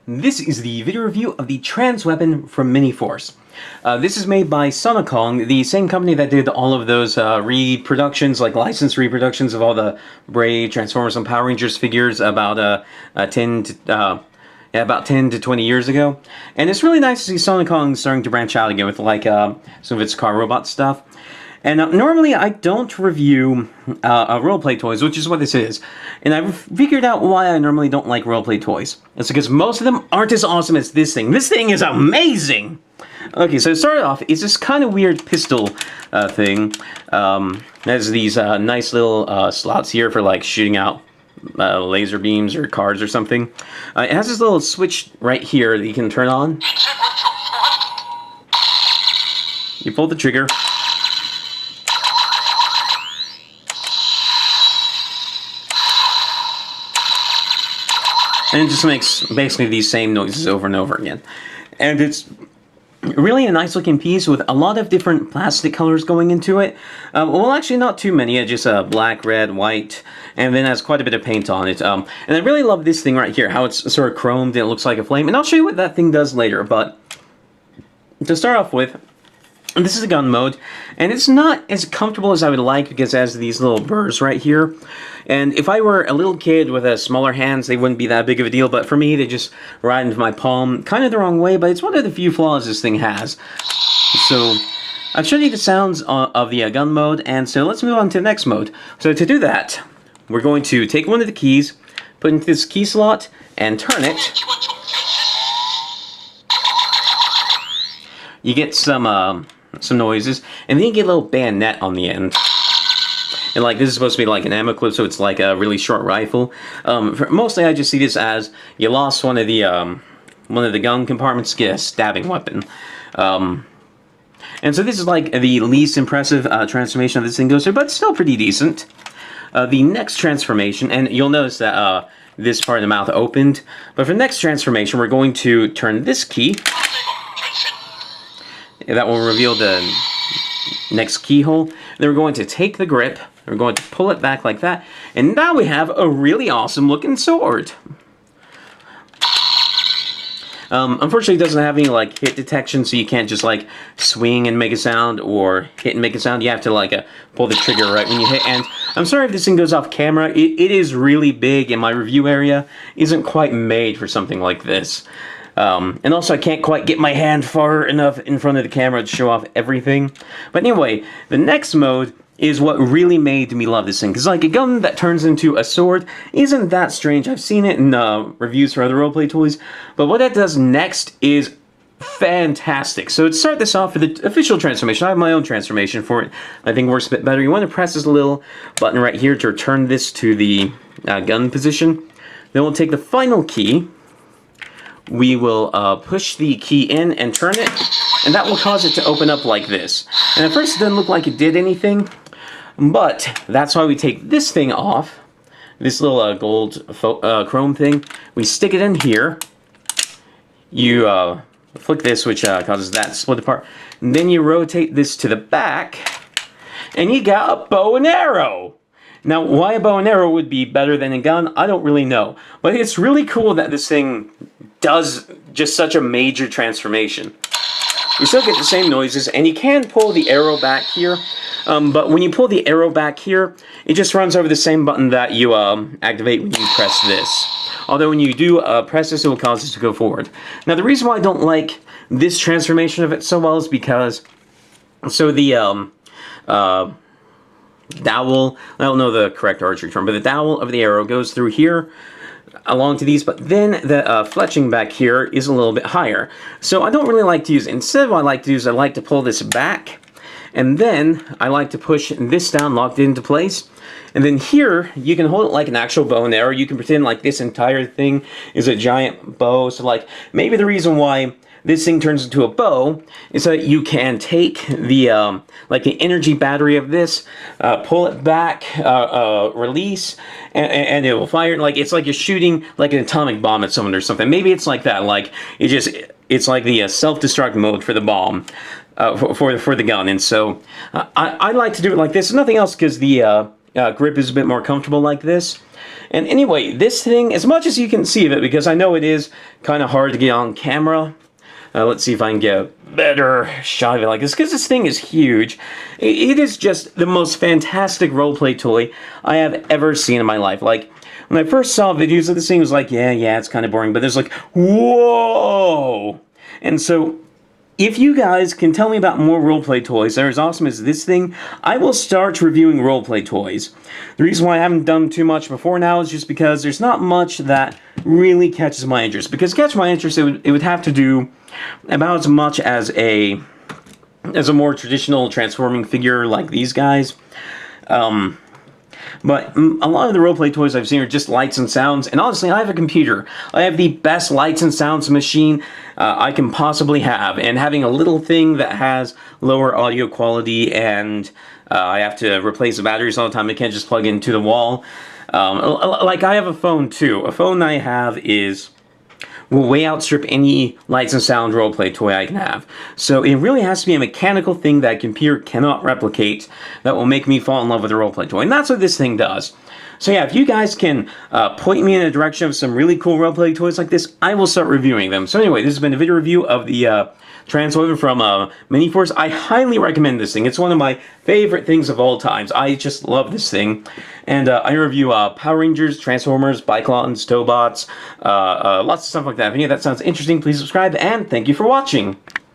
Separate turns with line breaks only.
This is the video review of the Trans-Weapon from Miniforce. This is made by Sonokong, the same company that did all of those reproductions, like licensed reproductions of all the Brave, Transformers, and Power Rangers figures about 10 to 20 years ago. And it's really nice to see Sonokong starting to branch out again with like some of its car robot stuff. And normally I don't review roleplay toys, which is what this is. And I've figured out why I normally don't like roleplay toys. It's because most of them aren't as awesome as this thing. This thing is amazing! Okay, so to start off, it's this kind of weird pistol thing. It has these nice little slots here for like shooting out laser beams or cards or something. It has this little switch right here that you can turn on. You pull the trigger. And it just makes basically these same noises over and over again. And it's really a nice looking piece with a lot of different plastic colors going into it. Well, actually not too many, just black, red, white, and then has quite a bit of paint on it. And I really love this thing right here, how it's sort of chromed and it looks like a flame. And I'll show you what that thing does later, but to start off with, this is a gun mode, and it's not as comfortable as I would like because it has these little burrs right here. And if I were a little kid with smaller hands, they wouldn't be that big of a deal, but for me, they just ride into my palm kind of the wrong way, but it's one of the few flaws this thing has. So I've shown you the sounds of the gun mode, and so let's move on to the next mode. So to do that, we're going to take one of the keys, put it into this key slot, and turn it. You get some noises, and then you get a little bayonet on the end. And like this is supposed to be like an ammo clip, so it's like a really short rifle. Mostly I just see this as you lost one of the gun compartments, get a stabbing weapon. And so this is like the least impressive transformation of this thing goes through, but still pretty decent. The next transformation, and you'll notice that this part of the mouth opened, but for the next transformation we're going to turn this key. That will reveal the next keyhole. Then we're going to take the grip, we're going to pull it back like that, and now we have a really awesome looking sword. Unfortunately, it doesn't have any like hit detection, so you can't just like swing and make a sound or hit and make a sound. You have to like pull the trigger right when you hit. And I'm sorry if this thing goes off camera. It is really big, and my review area isn't quite made for something like this. And also I can't quite get my hand far enough in front of the camera to show off everything. But anyway, the next mode is what really made me love this thing. Because like a gun that turns into a sword isn't that strange. I've seen it in reviews for other roleplay toys. But what it does next is fantastic. So to start this off with the official transformation, I have my own transformation for it. I think it works a bit better. You want to press this little button right here to return this to the gun position. Then we'll take the final key. We will push the key in and turn it, and that will cause it to open up like this. And at first it doesn't look like it did anything, but that's why we take this thing off, this little gold chrome thing. We stick it in here. You flick this, which causes that to split apart. And then you rotate this to the back, and you got a bow and arrow. Now, why a bow and arrow would be better than a gun, I don't really know. But it's really cool that this thing does just such a major transformation. You still get the same noises, and you can pull the arrow back here. But when you pull the arrow back here, it just runs over the same button that you activate when you press this. Although when you do press this, it will cause it to go forward. Now, the reason why I don't like this transformation of it so well is because, so the dowel, I don't know the correct archery term, but the dowel of the arrow goes through here along to these, but then the fletching back here is a little bit higher. So I don't really like to use it. Instead, what I like to do is I like to pull this back, and then I like to push this down, locked it into place. And then here, you can hold it like an actual bow and arrow. You can pretend like this entire thing is a giant bow. So like, maybe the reason why this thing turns into a bow is that you can take the like the energy battery of this, pull it back, release, and it will fire. Like it's like you're shooting like an atomic bomb at someone or something. Maybe it's like that. Like it's like the self-destruct mode for the bomb, for the gun. And so I like to do it like this. Nothing else, because the grip is a bit more comfortable like this. And anyway, this thing, as much as you can see of it, because I know it is kind of hard to get on camera. Let's see if I can get a better shot of it like this, because this thing is huge. It is just the most fantastic roleplay toy I have ever seen in my life. Like, when I first saw videos of this thing, it was like, yeah, it's kind of boring, but there's like, whoa! And so, if you guys can tell me about more roleplay toys that are as awesome as this thing, I will start reviewing roleplay toys. The reason why I haven't done too much before now is just because there's not much that really catches my interest. Because to catch my interest, it would have to do about as much as a more traditional transforming figure like these guys. But a lot of the roleplay toys I've seen are just lights and sounds, and honestly, I have a computer. I have the best lights and sounds machine I can possibly have, and having a little thing that has lower audio quality, and I have to replace the batteries all the time, I can't just plug into the wall. Like, I have a phone too. A phone I have will way outstrip any lights and sound roleplay toy I can have. So it really has to be a mechanical thing that a computer cannot replicate that will make me fall in love with a roleplay toy. And that's what this thing does. So yeah, if you guys can point me in the direction of some really cool roleplay toys like this, I will start reviewing them. So anyway, this has been a video review of the Trans-Weapon from Miniforce. I highly recommend this thing. It's one of my favorite things of all times. I just love this thing. And I review Power Rangers, Transformers, Bike-Lawtons, Stobots, lots of stuff like that. If any of that sounds interesting, please subscribe, and thank you for watching.